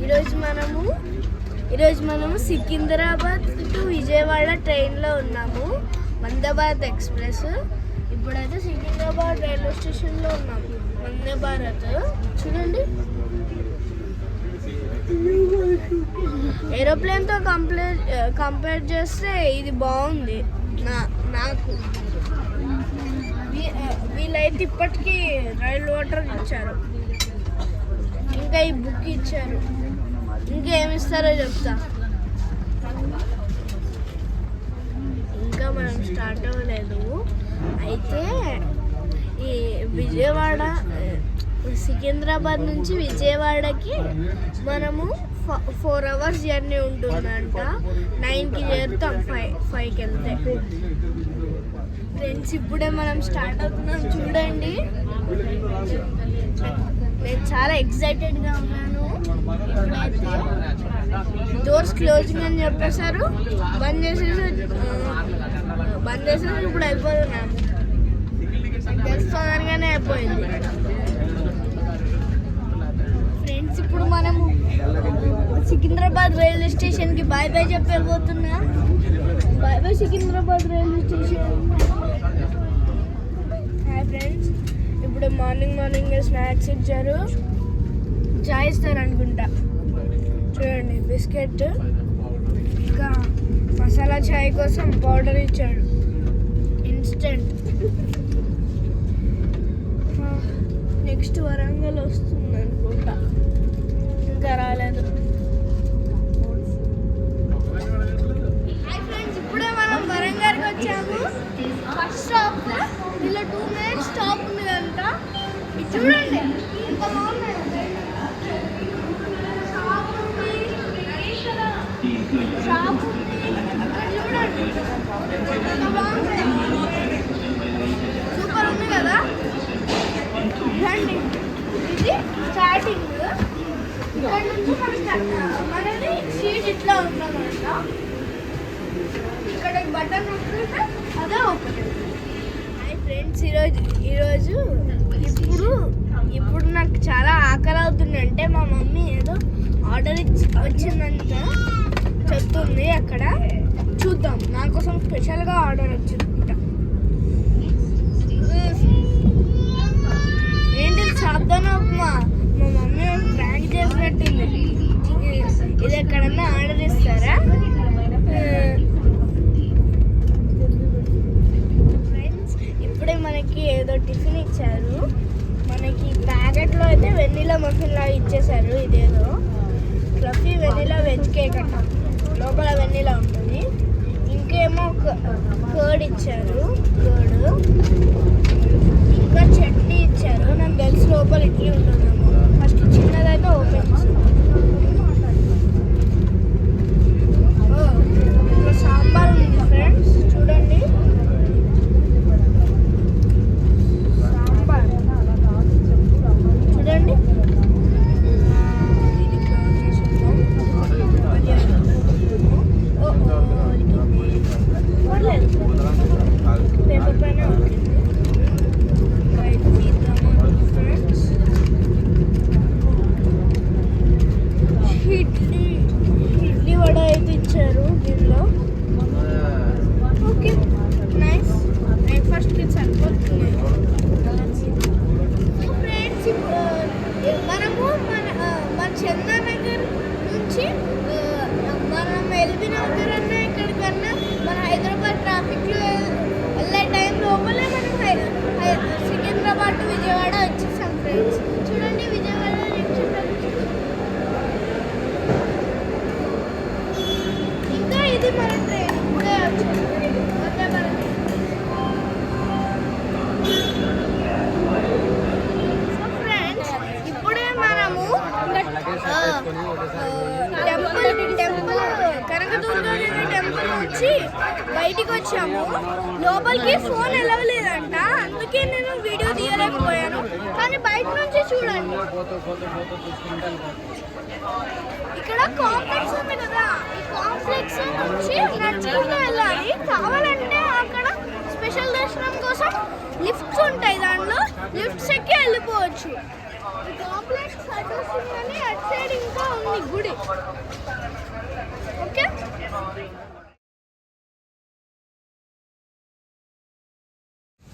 ఈరోజు మనము సికింద్రాబాద్ టు విజయవాడ ట్రైన్లో ఉన్నాము, వందే భారత్ ఎక్స్ప్రెస్. ఇప్పుడైతే సికింద్రాబాద్ రైల్వే స్టేషన్లో ఉన్నాము. వందే భారత్ చూడండి, ఏరోప్లేన్తో కంపేర్ చేస్తే ఇది బాగుంది నాకు. వీళ్ళైతే ఇప్పటికీ రైల్ వాటర్ ఇచ్చారు, ఇంకా ఈ బుక్ ఇచ్చారు, ఇంకేమి ఇస్తారో చెప్తా. ఇంకా మనం స్టార్ట్ అవ్వలేదు. అయితే ఈ విజయవాడ సికింద్రాబాద్ నుంచి విజయవాడకి మనము 4 hours జర్నీ ఉంటుందంట. 9కి చేరుతాం, 5కి వెళ్తే. ఫ్రెండ్స్, ఇప్పుడే మనం స్టార్ట్ అవుతున్నాం చూడండి. నేను చాలా ఎక్సైటెడ్గా ఉన్నాను. ఇప్పుడైతే డోర్స్ క్లోజింగ్ అని చెప్పేశారు, బంద్ చేసేసి ఇప్పుడు అయిపోతున్నాము. తెలుసుకోగానే అయిపోయింది. ఫ్రెండ్స్, ఇప్పుడు మనము సికింద్రాబాద్ రైల్వే స్టేషన్కి బాయ్ బాయ్ చెప్పబోతున్నా. Bye bye Secunderabad railway station. Hi friends, ఇప్పుడు మార్నింగ్ స్నాక్స్ ఇచ్చారు, చాయ్ ఇస్తారు అనుకుంటా. చూడండి, బిస్కెట్, ఇంకా మసాలా చాయ్ కోసం పౌడర్ ఇచ్చాడు, ఇన్స్టెంట్. నెక్స్ట్ వరంగల్ వస్తుంది అనుకుంటా, ఇంకా రాలేదు. హాయ్ ఫ్రెండ్స్, ఇప్పుడే మనం వరంగల్కి వచ్చాము. ఫస్ట్ స్టాప్ ఇలా 2 minutes స్టాప్ ఉంది అంట. ఇది చూడండి ఎంత బాగుంది. షాప్ చూడండి ఎంత బాగుంది, సూపర్ ఉంది కదా. రండి, ఇది స్టార్టింగ్. ఇక్కడ నుంచి మనది సీట్ ఇట్లా ఉంటుందంట. ఇక్కడ బటన్ నొక్కితే అదే ఓపెన్. హాయ్ ఫ్రెండ్స్, ఈరోజు ఇప్పుడు నాకు చాలా ఆకలి అవుతుంది. అంటే మా మమ్మీ ఏదో ఆర్డర్ వచ్చిందంట చెప్తుంది. అక్కడ చూద్దాం, నా కోసం స్పెషల్గా ఆర్డర్ వచ్చిందంట. ఏంటి సాబ్దానా ఉప్మా? మా మమ్మీ ప్రాంక్ చేసినట్టుంది. ఇది ఎక్కడన్నా ఆర్డర్ ఇస్తారా? ఫ్రెండ్స్, ఇప్పుడే మనకి ఏదో టిఫిన్ ఇచ్చారు. మనకి ప్యాకెట్లో అయితే వెన్నీలా మఫిన్ లాగా ఇచ్చేసారు. ఇదేదో ఫ్లఫీ వెన్నీలా వెజ్ కేక్ అంట, లోపల వెన్నీలా ఉంటుంది. ఇంకేమో కర్డ్ ఇచ్చారు, ఇంకా చట్నీ ఇచ్చారు. నాకు తెలిసి లోపల ఇడ్లీ ఉంటుందేమో. ఫస్ట్ చిన్నదైతే ఓపెన్ ఇంకా సాంబార్ ఉంది ఫ్రెండ్స్, చూడండి. సాంబార్ చూడండి. పేపర్ పైన ఇడ్లీ వడ అయితే ఇచ్చారు దీనిలో. Okay, nice. బ్రేక్ఫాస్ట్కి సరిపోతుంది. ఫ్రెండ్స్, మనము మన చందానగర్ నుంచి మనం ఎల్బీ నగర్ అన్న ఎక్కడికన్నా మన హైదరాబాద్ ట్రాఫిక్లో వెళ్ళే టైం లోపలే మనం సికింద్రాబాద్ టు విజయవాడ వచ్చేసాం. ఫ్రెండ్స్, చూడండి విజయవాడ ఇంకా ఇది మన ట్రైన్ ఇప్పుడే వచ్చింది. వందే భారత్. సో ఫ్రెండ్స్, ఇప్పుడే మనము టెంపుల్ కనకదుర్గ టెంపుల్ నుంచి బయటికి వచ్చాము. లోపలికి ఫోన్ వెళ్ళలేదంట, అందుకే నేను వీడియో తీయలేకపోయాను. కానీ బయట నుంచి చూడండి, ఇక్కడ కాంప్లెక్స్ ఉంది కదా. ఈ కాంప్లెక్స్ నుంచి నడుచుకుంటూ వెళ్ళాలి. కావాలంటే అక్కడ స్పెషల్ దర్శనం కోసం లిఫ్ట్స్ ఉంటాయి, దాంట్లో లిఫ్ట్స్ ఎక్కి వెళ్ళిపోవచ్చు. కాంప్లెక్స్ అడ్డు వస్తుందని అటు సైడ్ ఇంకా ఉంది గుడి. ఓకే.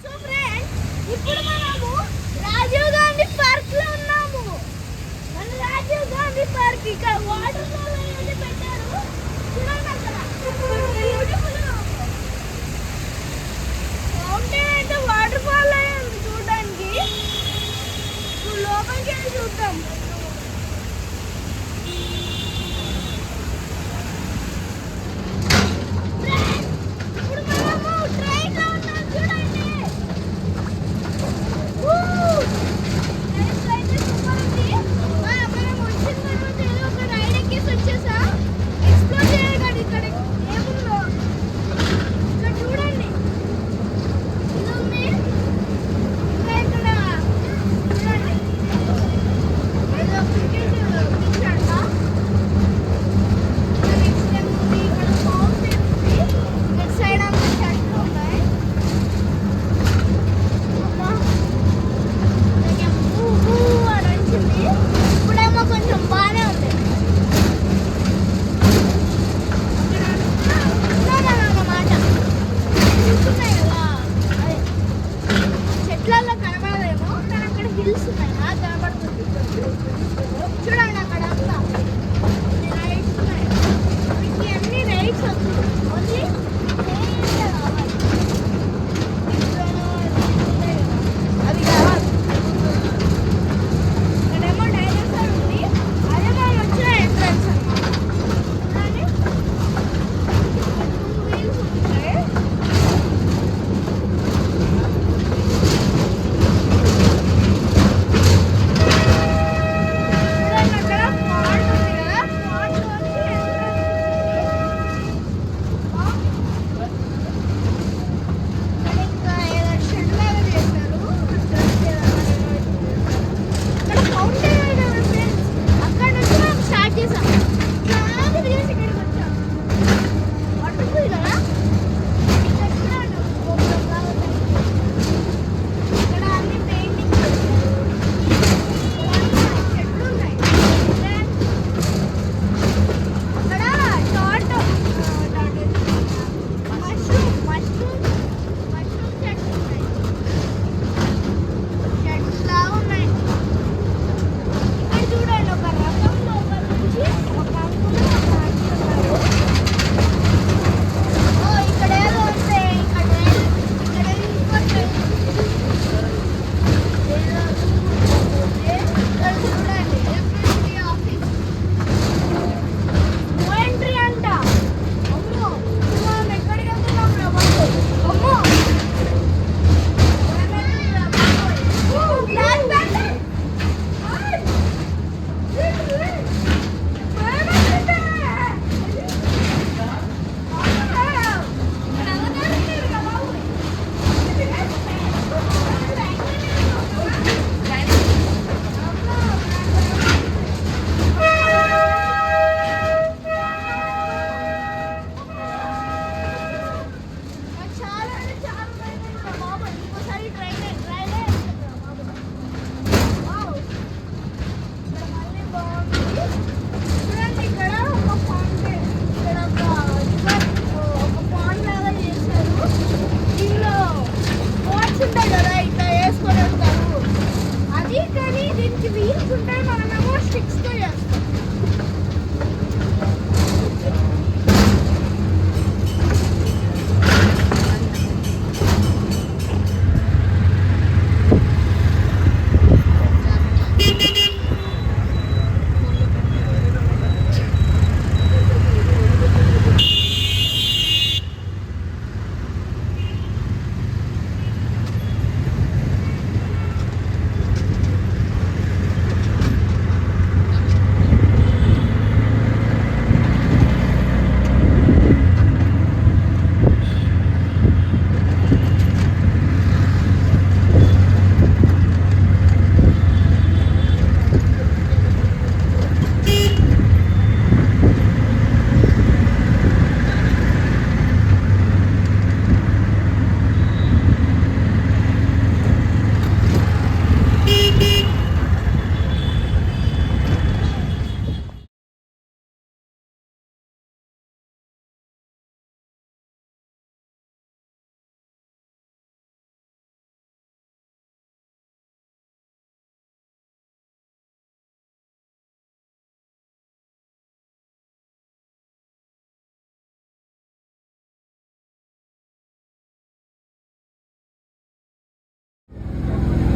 సో ఫ్రెండ్స్, ఇప్పుడు మనము రాజీవ్ గాంధీ పార్క్ లో ఉన్నాము. మన రాజీవ్ గాంధీ పార్క్ ఇక్కడ వాటర్ ఫాల్ అనేది పెట్టారు. చూడండి అక్కడ ఫౌంటైన్ అయితే వాటర్ ఫాల్ అయ్యింది చూడడానికి. లోపలికి వెళ్ళి చూద్దాం. చూడండి అక్కడ అంతా రైట్స్ ఉన్నాయి. అన్ని రైట్స్ ఓన్లీ అవి కావాలి. ఇక్కడేమో డైనోసార్ ఉంది. అదే మనం వచ్చిన ఎంట్రన్స్ అన్నమాట. టూ వీల్స్ ఉంటాయి.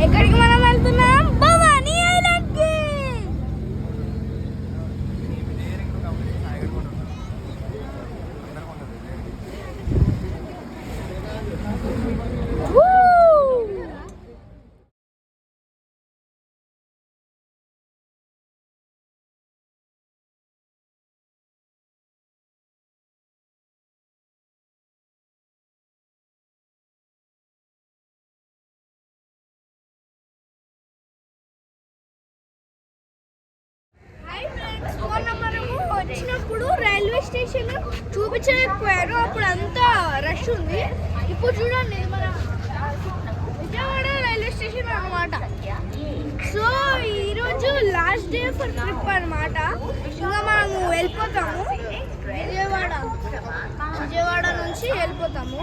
ఎక్కడికి మనం వెళ్తున్నాం? భవానీ ఐలాండ్ కి. మొన్న మనము వచ్చినప్పుడు రైల్వే స్టేషన్ చూపించలేకపోయారు, అప్పుడు అంతా రష్ ఉంది. ఇప్పుడు చూడండి మన విజయవాడ రైల్వే స్టేషన్ అన్నమాట. సో ఈరోజు లాస్ట్ డే ఫర్ ట్రిప్ అన్నమాట. ఇంకా మనము వెళ్ళిపోతాము విజయవాడ నుంచి వెళ్ళిపోతాము.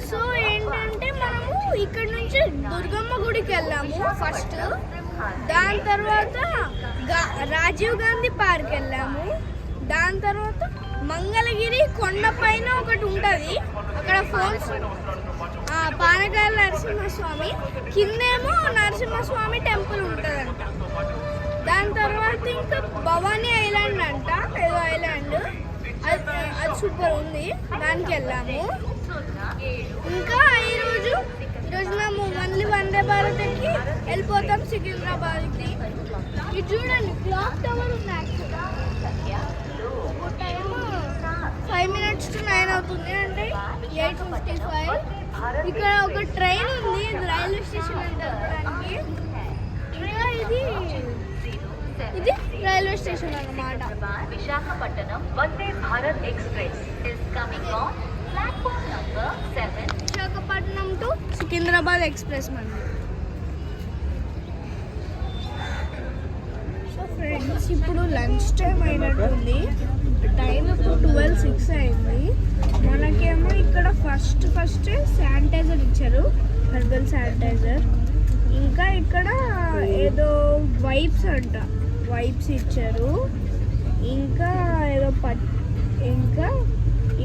సో ఏంటంటే మనము ఇక్కడ నుంచి దుర్గమ్మ గుడికి వెళ్ళాము ఫస్ట్. దాని తర్వాత రాజీవ్ గాంధీ పార్క్ వెళ్ళాము. దాని తర్వాత మంగళగిరి కొండ పైన ఒకటి ఉంటుంది, అక్కడ ఫోన్స్ పానకాయల నరసింహస్వామి, కిందేమో నరసింహస్వామి టెంపుల్ ఉంటుందంట. దాని తర్వాత ఇంకా భవానీ ఐలాండ్ అంట, ఏదో ఐలాండ్, అది సూపర్ ఉంది, దానికి వెళ్ళాము. ఇంకా ఈరోజు మేము మళ్ళీ వందే భారత్ ఎక్కి వెళ్ళిపోతాం సికింద్రాబాద్కి. ఇది చూడండి క్లాక్ టవర్ ఉంది. టైం 5 minutes to 9 అవుతుంది, అంటే 8:55. ఇక్కడ ఒక ట్రైన్ ఉంది, ఇది రైల్వే స్టేషన్ అంటే. ఇంకా ఇది రైల్వే స్టేషన్ అన్నమాట. Visakhapatnam Vande Bharat express is coming on platform number 7. Visakhapatnam to Secunderabad express మంది. సో ఫ్రెండ్స్, ఇప్పుడు లంచ్ టైం అయినట్టుంది. టైం ఇప్పుడు 12:06 అయింది. మనకేమో ఇక్కడ ఫస్ట్ శానిటైజర్ ఇచ్చారు, హెర్బల్ శానిటైజర్. ఇంకా ఇక్కడ ఏదో వైప్స్ ఇచ్చారు. ఇంకా ఏదో ఇంకా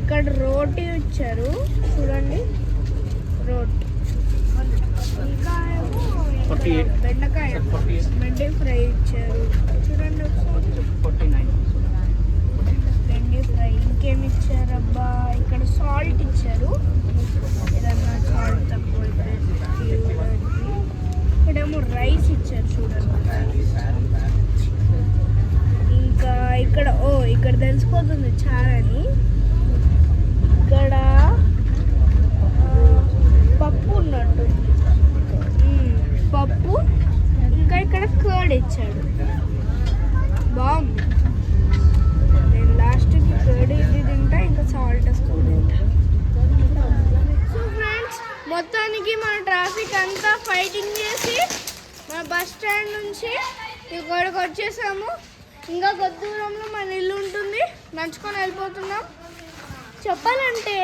ఇక్కడ రోటీ ఇచ్చారు, చూడండి రోటీ. ఇంకా ఏమో బెండకాయ ఫ్రై ఇచ్చారు, చూడండి ఒకసారి బెండి ఫ్రై. ఇంకేమి ఇచ్చారబ్బా, ఇక్కడ సాల్ట్ ఇచ్చారు, ఏదన్నా సాల్ట్ తక్కువ అయితే. ఇక్కడేమో రైస్ ఇచ్చారు, చూడండి. ఇంకా ఇక్కడ తెలిసిపోతుంది చారని. ఇక్కడ పప్పు ఉన్నట్టు, పప్పు. ఇంకా ఇక్కడ కర్డ్ ఇచ్చాడు, బాగుంది. నేను లాస్ట్కి కర్డ్ ఇది తింటా, ఇంకా సాల్ట్ వేసుకొని తింటా. సో ఫ్రెండ్స్, మొత్తానికి మన ట్రాఫిక్ అంతా ఫైటింగ్ చేసి మన బస్ స్టాండ్ నుంచి ఇక్కడికి వచ్చేసాము. ఇంకా కొద్ది దూరంలో మన ఇల్లు ఉంటుంది, నడుచుకొని వెళ్ళిపోతున్నాం. చెప్పాలంటే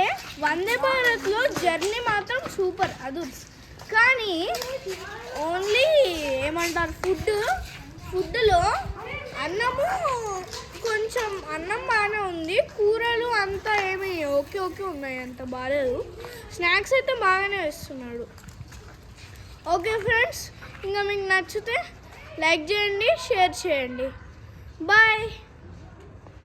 వందే భారత్లో జర్నీ మాత్రం సూపర్ అదుర్స్. కానీ ఓన్లీ ఏమంటారు, ఫుడ్లో అన్నము కొంచెం అన్నం బాగానే ఉంది, కూరలు అంతా ఏమి ఓకే ఉన్నాయి, అంత బాగాలేదు. స్నాక్స్ అయితే బాగానే వేస్తున్నాడు. ఓకే ఫ్రెండ్స్, ఇంకా మీకు నచ్చితే లైక్ చేయండి, షేర్ చేయండి. బాయ్.